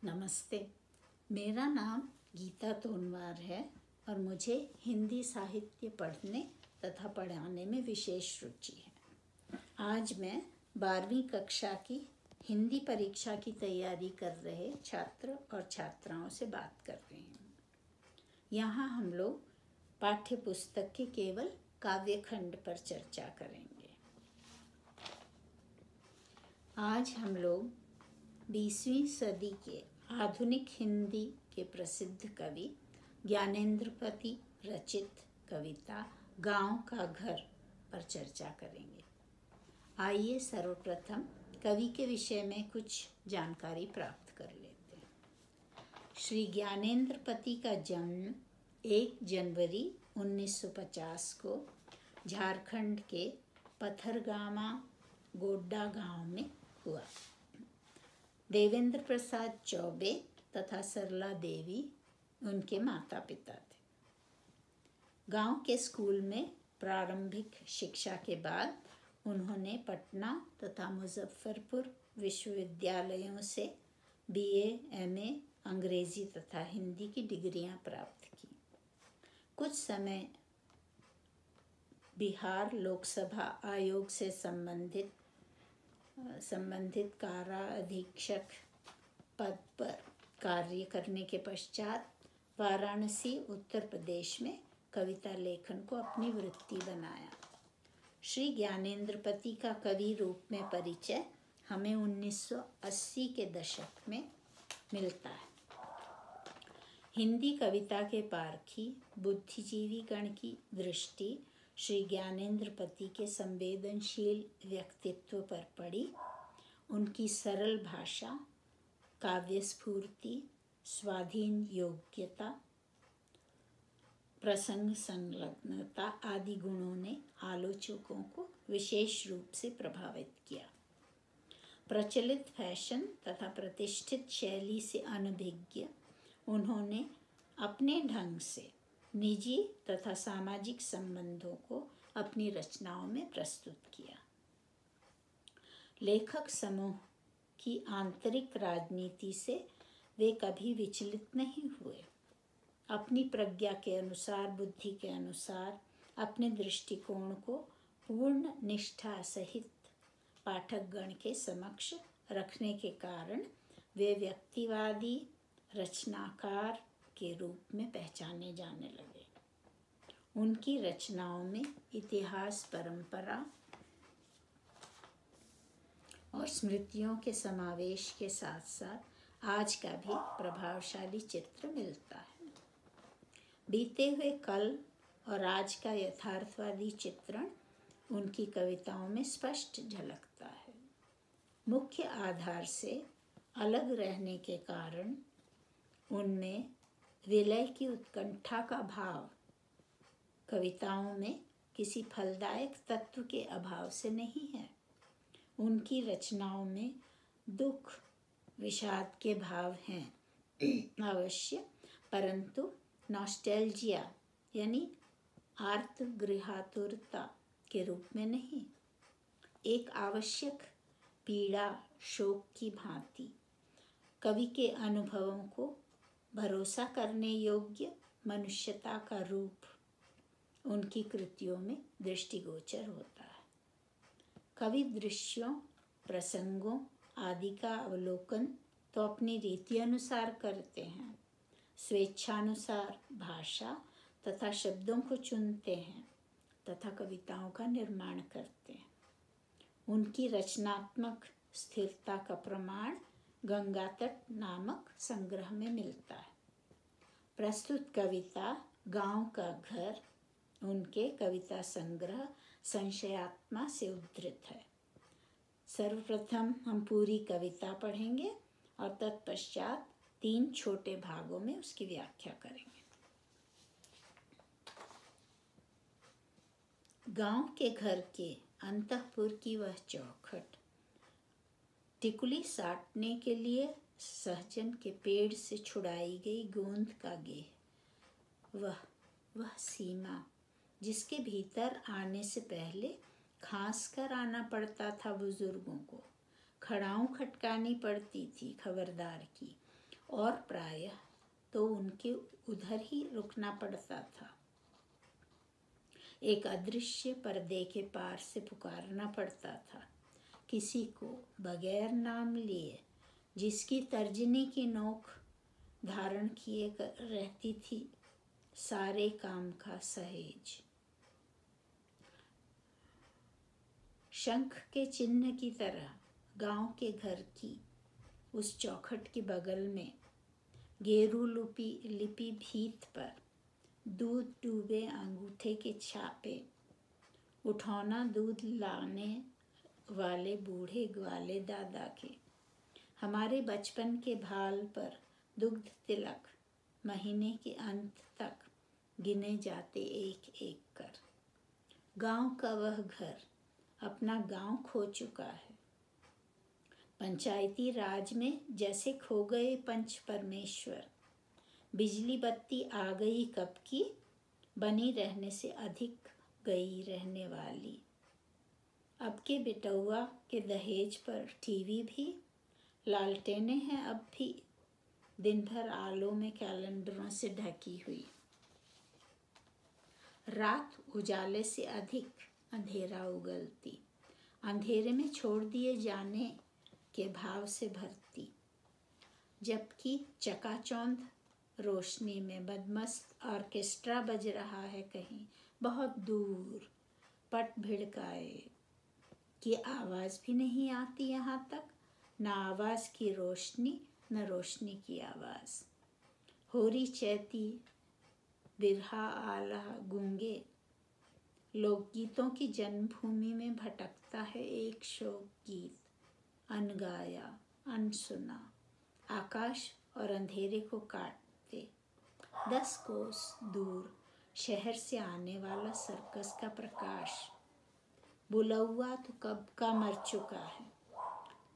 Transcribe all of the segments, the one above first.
नमस्ते। मेरा नाम गीता तोनवार है और मुझे हिंदी साहित्य पढ़ने तथा पढ़ाने में विशेष रुचि है। आज मैं 12वीं कक्षा की हिंदी परीक्षा की तैयारी कर रहे छात्र और छात्राओं से बात कर रही हूँ। यहाँ हम लोग पाठ्य पुस्तक के केवल काव्यखंड पर चर्चा करेंगे। आज हम लोग 20वीं सदी के आधुनिक हिंदी के प्रसिद्ध कवि ज्ञानेंद्रपति रचित कविता गांव का घर पर चर्चा करेंगे। आइए सर्वप्रथम कवि के विषय में कुछ जानकारी प्राप्त कर लेते हैं। श्री ज्ञानेंद्रपति का जन्म 1 जनवरी 1950 को झारखंड के पथरगामा गोड्डा गांव में हुआ। देवेंद्र प्रसाद चौबे तथा सरला देवी उनके माता पिता थे। गांव के स्कूल में प्रारंभिक शिक्षा के बाद उन्होंने पटना तथा मुजफ्फरपुर विश्वविद्यालयों से BA, MA अंग्रेजी तथा हिंदी की डिग्रियां प्राप्त की। कुछ समय बिहार लोकसभा आयोग से संबंधित कारा अधीक्षक पद पर कार्य करने के पश्चात वाराणसी उत्तर प्रदेश में कविता लेखन को अपनी वृत्ति बनाया। श्री ज्ञानेंद्रपति का कवि रूप में परिचय हमें 1980 के दशक में मिलता है। हिंदी कविता के पारखी बुद्धिजीवी गण की दृष्टि श्री ज्ञानेंद्रपति के संवेदनशील व्यक्तित्व पर पड़ी। उनकी सरल भाषा, काव्य स्फूर्ति, स्वाधीन योग्यता, प्रसंग संलग्नता आदि गुणों ने आलोचकों को विशेष रूप से प्रभावित किया। प्रचलित फैशन तथा प्रतिष्ठित शैली से अनभिज्ञ उन्होंने अपने ढंग से निजी तथा सामाजिक संबंधों को अपनी रचनाओं में प्रस्तुत किया। लेखक समूह की आंतरिक राजनीति से वे कभी विचलित नहीं हुए। अपनी प्रज्ञा के अनुसार, बुद्धि के अनुसार अपने दृष्टिकोण को पूर्ण निष्ठा सहित पाठकगण के समक्ष रखने के कारण वे व्यक्तिवादी रचनाकार के रूप में पहचाने जाने लगे। उनकी रचनाओं में इतिहास, परंपरा और स्मृतियों के समावेश के साथ साथ आज का भी प्रभावशाली चित्र मिलता है। बीते हुए कल और आज का यथार्थवादी चित्रण उनकी कविताओं में स्पष्ट झलकता है। मुख्य आधार से अलग रहने के कारण उनमें विलय की उत्कंठा का भाव कविताओं में किसी फलदायक तत्व के अभाव से नहीं है। उनकी रचनाओं में दुख, विषाद के भाव हैं अवश्य, परंतु नॉस्टैल्जिया यानी आर्तगृहातुरता के रूप में नहीं। एक आवश्यक पीड़ा, शोक की भांति कवि के अनुभवों को भरोसा करने योग्य मनुष्यता का रूप उनकी कृतियों में दृष्टिगोचर होता है। कवि दृश्यों, प्रसंगों आदि का अवलोकन तो अपनी रीति अनुसार करते हैं, स्वेच्छानुसार भाषा तथा शब्दों को चुनते हैं तथा कविताओं का निर्माण करते हैं। उनकी रचनात्मक स्थिरता का प्रमाण गंगा तट नामक संग्रह में मिलता है। प्रस्तुत कविता गांव का घर उनके कविता संग्रह संशयात्मा से उद्धृत है। सर्वप्रथम हम पूरी कविता पढ़ेंगे और तत्पश्चात 3 छोटे भागों में उसकी व्याख्या करेंगे। गांव के घर के अंतःपुर की वह चौखट, टिकुली साटने के लिए सहजन के पेड़ से छुड़ाई गई गोंद का गेह, वह सीमा जिसके भीतर आने से पहले खांस कर आना पड़ता था बुजुर्गों को, खड़ाऊं खटकानी पड़ती थी खबरदार की, और प्रायः तो उनके उधर ही रुकना पड़ता था। एक अदृश्य पर्दे के पार से पुकारना पड़ता था किसी को बगैर नाम लिए, जिसकी तर्जनी की नोक धारण किए रहती थी सारे काम का सहेज। शंख के चिन्ह की तरह गांव के घर की उस चौखट के बगल में गेरू लिपि भीत पर दूध डूबे अंगूठे के छापे, उठौना दूध लाने वाले बूढ़े ग्वाले दादा के, हमारे बचपन के भाल पर दुग्ध तिलक महीने के अंत तक गिने जाते एक एक कर। गांव का वह घर अपना गांव खो चुका है। पंचायती राज में जैसे खो गए पंच परमेश्वर, बिजली बत्ती आ गई कब की, बनी रहने से अधिक गई रहने वाली। अब के बेटौआ के दहेज पर टीवी भी, लालटेनें हैं अब भी दिन भर आलों में कैलेंडरों से ढकी हुई। रात उजाले से अधिक अंधेरा उगलती, अंधेरे में छोड़ दिए जाने के भाव से भरती, जबकि चकाचौंध रोशनी में बदमस्त ऑर्केस्ट्रा बज रहा है कहीं बहुत दूर। पट भिड़काए की आवाज़ भी नहीं आती यहाँ तक, न आवाज़ की रोशनी न रोशनी की आवाज़। होरी चैती बिरहा आला गूंगे लोकगीतों की जन्मभूमि में भटकता है एक शोक गीत, अनगाया अनसुना, आकाश और अंधेरे को काटते। 10 कोस दूर शहर से आने वाला सर्कस का प्रकाश, बुलौआ तो कब का मर चुका है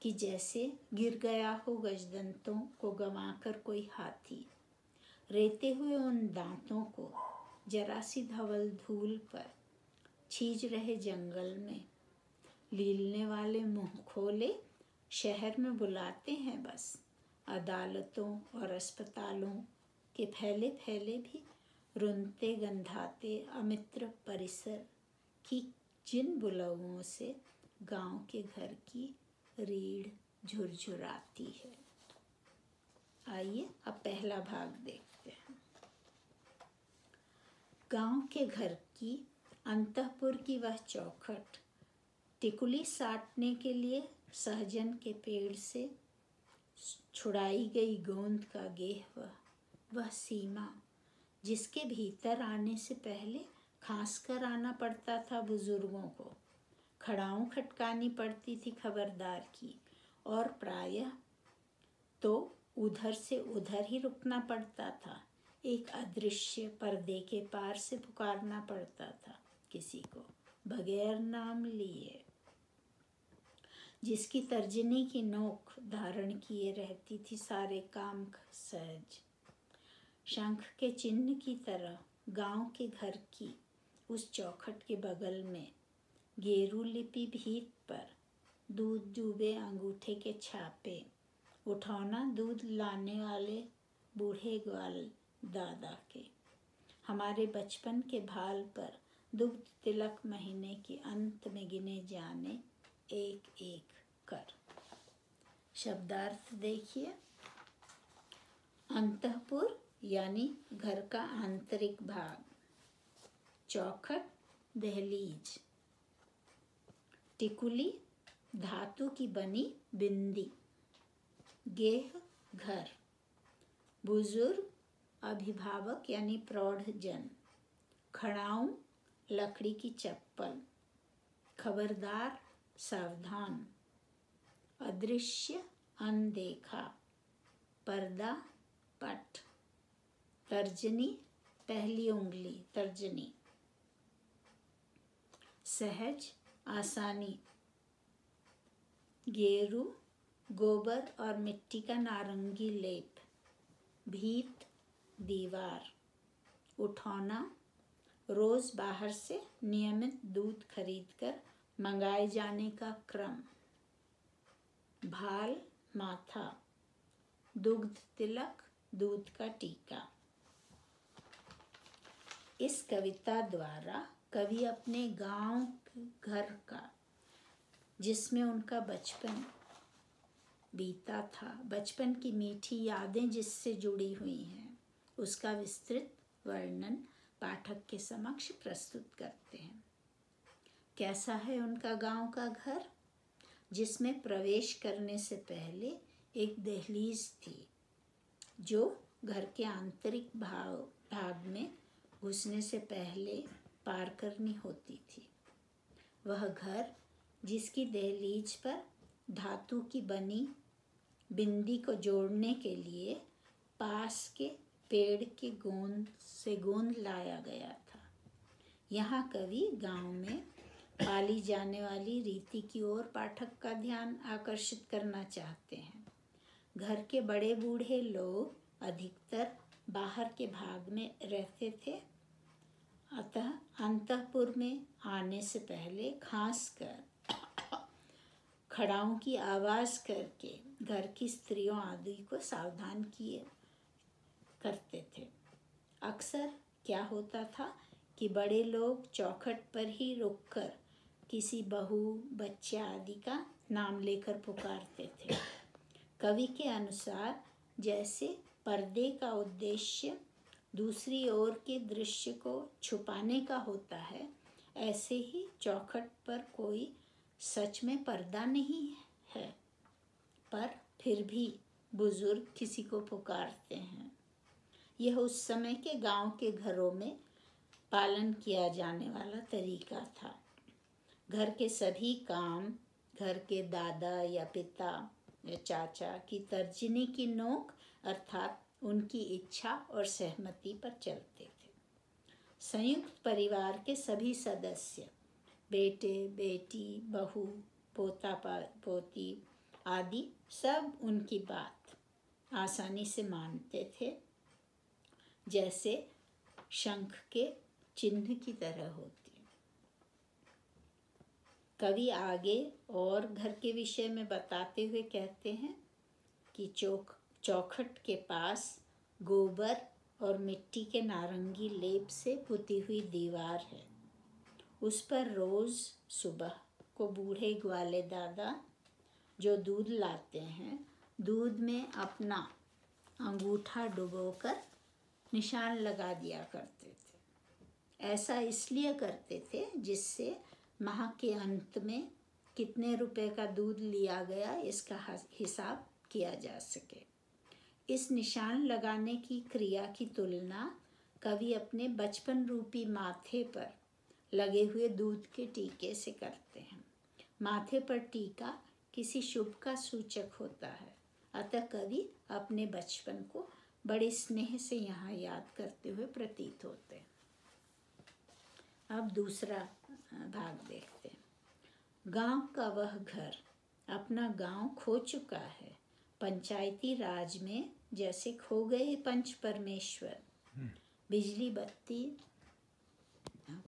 कि जैसे गिर गया हो गजदंतों को गंवाकर कोई हाथी। रेते हुए उन दांतों को जरा सी धवल धूल पर छीज रहे जंगल में, लीलने वाले मुंह खोले शहर में बुलाते हैं बस। अदालतों और अस्पतालों के फैले फैले भी रुनते गंधाते अमित्र परिसर की जिन बुलौओं से गांव के घर की रीढ़ झुरझुराती है। आइए अब पहला भाग देखते हैं। गांव के घर की अंतःपुर की वह चौखट, टिकुली साटने के लिए सहजन के पेड़ से छुड़ाई गई गोंद का गेह, वह सीमा जिसके भीतर आने से पहले खांस कर आना पड़ता था बुजुर्गों को, खड़ाऊं खटकानी पड़ती थी खबरदार की, और प्रायः तो उधर से उधर ही रुकना पड़ता था। एक अदृश्य पर्दे के पार से पुकारना पड़ता था किसी को बगैर नाम लिए, जिसकी तर्जनी की नोक धारण किए रहती थी सारे काम सहज। शंख के चिन्ह की तरह गांव के घर की उस चौखट के बगल में गेरू लिपि भीत पर दूध डूबे अंगूठे के छापे, उठौना दूध लाने वाले बूढ़े ग्वाल दादा के, हमारे बचपन के भाल पर दुग्ध तिलक महीने के अंत में गिने जाने एक एक कर। शब्दार्थ देखिए। अंतःपुर यानी घर का आंतरिक भाग, चौखट दहलीज, टिकुली धातु की बनी बिंदी, गेह घर, बुजुर्ग अभिभावक यानी प्रौढ़जन, खड़ाऊं लकड़ी की चप्पल, खबरदार सावधान, अदृश्य अनदेखा, पर्दा पट, तर्जनी पहली उंगली तर्जनी, सहज आसानी, गेरू गोबर और मिट्टी का नारंगी लेप, भीत दीवार, उठौना रोज बाहर से नियमित दूध खरीदकर मंगाए जाने का क्रम, भाल माथा, दुग्ध तिलक, दूध का टीका। इस कविता द्वारा कवि अपने गांव घर का, जिसमें उनका बचपन बीता था, बचपन की मीठी यादें जिससे जुड़ी हुई हैं, उसका विस्तृत वर्णन पाठक के समक्ष प्रस्तुत करते हैं। कैसा है उनका गांव का घर, जिसमें प्रवेश करने से पहले एक दहलीज थी, जो घर के आंतरिक भाग में घुसने से पहले पार करनी होती थी। वह घर जिसकी दहलीज पर धातु की बनी बिंदी को जोड़ने के लिए पास के पेड़ के गोंद से गोंद लाया गया था। यहाँ कवि गांव में पाली जाने वाली रीति की ओर पाठक का ध्यान आकर्षित करना चाहते हैं। घर के बड़े बूढ़े लोग अधिकतर बाहर के भाग में रहते थे, अतः अंतःपुर में आने से पहले खासकर खड़ाओं की आवाज़ करके घर की स्त्रियों आदि को सावधान किए करते थे। अक्सर क्या होता था कि बड़े लोग चौखट पर ही रुककर किसी बहू, बच्चे आदि का नाम लेकर पुकारते थे। कवि के अनुसार जैसे पर्दे का उद्देश्य दूसरी ओर के दृश्य को छुपाने का होता है, ऐसे ही चौखट पर कोई सच में पर्दा नहीं है, पर फिर भी बुजुर्ग किसी को पुकारते हैं। यह उस समय के गांव के घरों में पालन किया जाने वाला तरीका था। घर के सभी काम घर के दादा या पिता या चाचा की तर्जनी की नोक अर्थात उनकी इच्छा और सहमति पर चलते थे। संयुक्त परिवार के सभी सदस्य, बेटे, बेटी, बहू, पोता पोती आदि, सब उनकी बात आसानी से मानते थे, जैसे शंख के चिन्ह की तरह होती। कवि आगे और घर के विषय में बताते हुए कहते हैं कि चौखट के पास गोबर और मिट्टी के नारंगी लेप से पुती हुई दीवार है। उस पर रोज़ सुबह को बूढ़े ग्वाले दादा जो दूध लाते हैं, दूध में अपना अंगूठा डुबोकर निशान लगा दिया करते थे। ऐसा इसलिए करते थे जिससे माह के अंत में कितने रुपए का दूध लिया गया इसका हिसाब किया जा सके। इस निशान लगाने की क्रिया की तुलना कवि अपने बचपन रूपी माथे पर लगे हुए दूध के टीके से करते हैं। माथे पर टीका किसी शुभ का सूचक होता है, अतः कवि अपने बचपन को बड़े स्नेह से यहाँ याद करते हुए प्रतीत होते हैं। अब दूसरा भाग देखते हैं। गांव का वह घर अपना गांव खो चुका है, पंचायती राज में जैसे खो गए पंच परमेश्वर। बिजली बत्ती